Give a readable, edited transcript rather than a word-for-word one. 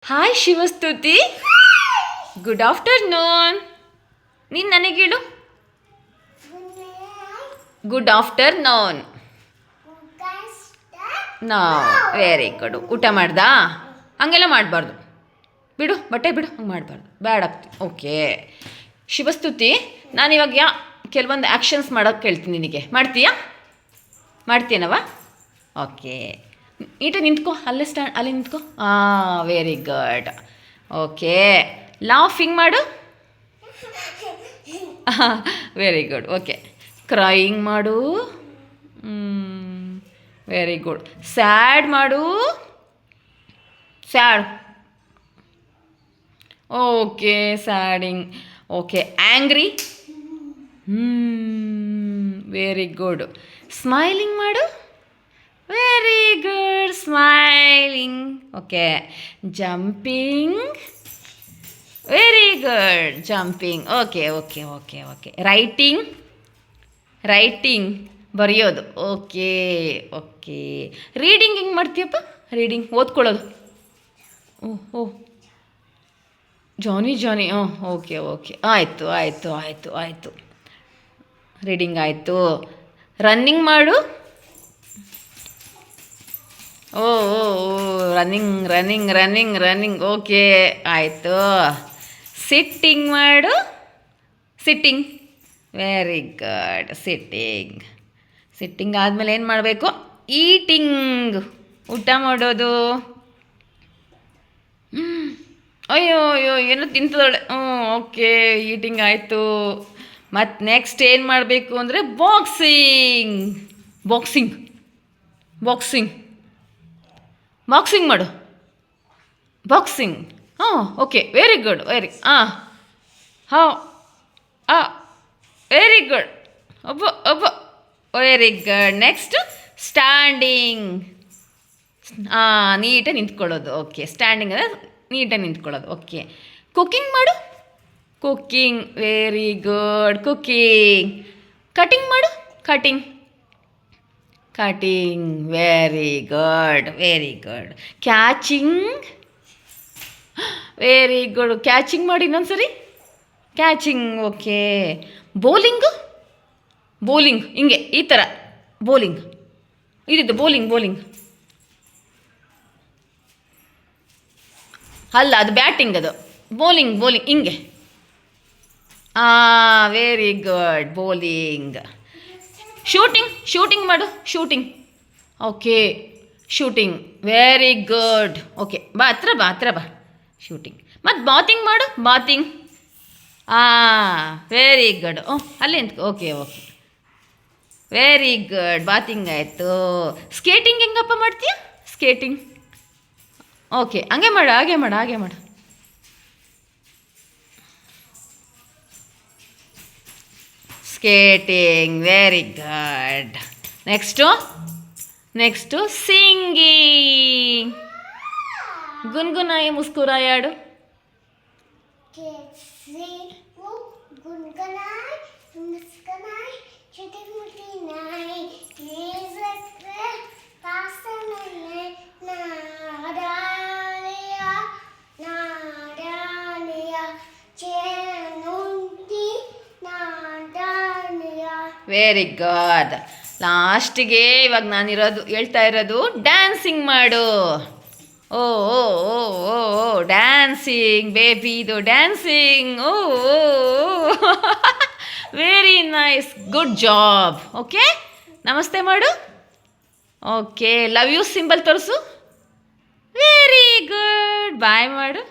Hi ಶಿವಸ್ತುತಿ, good afternoon. ನೀನು ನನಗೇಳು good afternoon. ನಾ very good. ಊಟ ಮಾಡ್ದಾ? ಹಂಗೆಲ್ಲ ಮಾಡಬಾರ್ದು, ಬಿಡು, ಬಟ್ಟೆ ಬಿಡು, ಹಂಗೆ ಮಾಡಬಾರ್ದು, ಬ್ಯಾಡ್ ಆಗ್ತಿ. ಓಕೆ ಶಿವಸ್ತುತಿ, ನಾನಿವಾಗ ಕೆಲವೊಂದು ಆ್ಯಕ್ಷನ್ಸ್ ಮಾಡೋಕ್ಕೆ ಕೇಳ್ತೀನಿ ನಿನಗೆ. ಮಾಡ್ತೀಯನವ? ಓಕೆ, ಈಟ ನಿಂತ್ಕೋ, ಅಲ್ಲಿ ನಿಂತ್ಕೋ. Very good. ಓಕೆ, ಲಾಫಿಂಗ್ ಮಾಡು. Very good. ಓಕೆ, ಕ್ರೈಯಿಂಗ್ ಮಾಡು. Very good. ಸ್ಯಾಡ್ ಮಾಡು. Sad. Okay, sadding. Okay, angry. Very good. Smiling ಮಾಡು. Very good, smiling. Okay, jumping. Very good, jumping. Okay okay okay okay. Writing ಬರೆಯೋದು. Okay okay. Reading ಹೆಂಗೆ ಮಾಡ್ತೀಯಪ್ಪ? Reading ಓದ್ಕೊಳ್ಳೋದು. Oh Johnny. Okay okay, ಆಯಿತು ಆಯಿತು ಆಯಿತು ಆಯಿತು. ರೀಡಿಂಗ್ ಆಯಿತು. ರನ್ನಿಂಗ್ ಮಾಡು. Oh running. ಓಕೆ, ಆಯಿತು. ಸಿಟ್ಟಿಂಗ್ ಮಾಡು. ಸಿಟ್ಟಿಂಗ್. ವೆರಿ ಗುಡ್, ಸಿಟ್ಟಿಂಗ್ ಆದಮೇಲೆ ಏನು ಮಾಡಬೇಕು? ಈಟಿಂಗ್, ಊಟ ಮಾಡೋದು. ಅಯ್ಯೋ ಏನೋ ತಿಂತದೊಳೆ. ಓಕೆ, ಈಟಿಂಗ್ ಆಯಿತು. ಮತ್ತು ನೆಕ್ಸ್ಟ್ ಏನು ಮಾಡಬೇಕು ಅಂದರೆ ಬಾಕ್ಸಿಂಗ್ ಮಾಡು. Boxing. Okay, very good. Very good. ಒಬ್ಬ ವೆರಿ ಗುಡ್. Next standing. ನೀಟಾಗಿ ನಿಂತ್ಕೊಳ್ಳೋದು. ಓಕೆ, ಸ್ಟ್ಯಾಂಡಿಂಗ್ ಅಂದರೆ ನೀಟಾಗಿ ನಿಂತ್ಕೊಳ್ಳೋದು. ಓಕೆ, ಕುಕ್ಕಿಂಗ್ ಮಾಡು. Cooking, very good. Cooking. Cutting ಮಾಡು. Cutting, very good. Catching. Very good. Catching ಮಾಡಿ ಇನ್ನೊಂದ್ಸರಿ. ಕ್ಯಾಚಿಂಗ್. Okay, bowling. ಹಿಂಗೆ ಈ ಥರ ಬೌಲಿಂಗ್. ಇದಿದ್ದು ಬೌಲಿಂಗ್ ಅಲ್ಲ, ಅದು ಬ್ಯಾಟಿಂಗ್. ಅದು ಬೌಲಿಂಗ್ ಹಿಂಗೆ. Very good, bowling. ಶೂಟಿಂಗ್ ಮಾಡು. Okay, shooting. Very good. Okay, ಹತ್ರ ಬಾ. ಶೂಟಿಂಗ್. ಮತ್ತು ಬಾತಿಂಗ್ ಮಾಡು. Very good. ಅಲ್ಲಿ ನಿಂತ್ಕೊ. Okay, very good. ಬಾತಿಂಗ್ ಆಯಿತು. ಸ್ಕೇಟಿಂಗ್ ಹೆಂಗಪ್ಪ ಮಾಡ್ತೀಯ? ಸ್ಕೇಟಿಂಗ್. ಓಕೆ, ಹಾಗೆ ಮಾಡು. Skating, very good. Next singing. ಗುನ್ಗುನಾಯಿ ಮುಸ್ಕುರಾಯಿ ಆಡು. Very good. ಲಾಸ್ಟಿಗೆ ಇವಾಗ ಹೇಳ್ತಾ ಇರೋದು ಡ್ಯಾನ್ಸಿಂಗ್ ಮಾಡು. ಓ ಡ್ಯಾನ್ಸಿಂಗ್ ಬೇಬಿ, ಇದು dancing. Very nice, good job. Okay, ನಮಸ್ತೆ ಮಾಡು. ಓಕೆ, ಲವ್ ಯು ಸಿಂಬಲ್ ತೋರಿಸು. Very good. ಬಾಯ್ ಮಾಡು.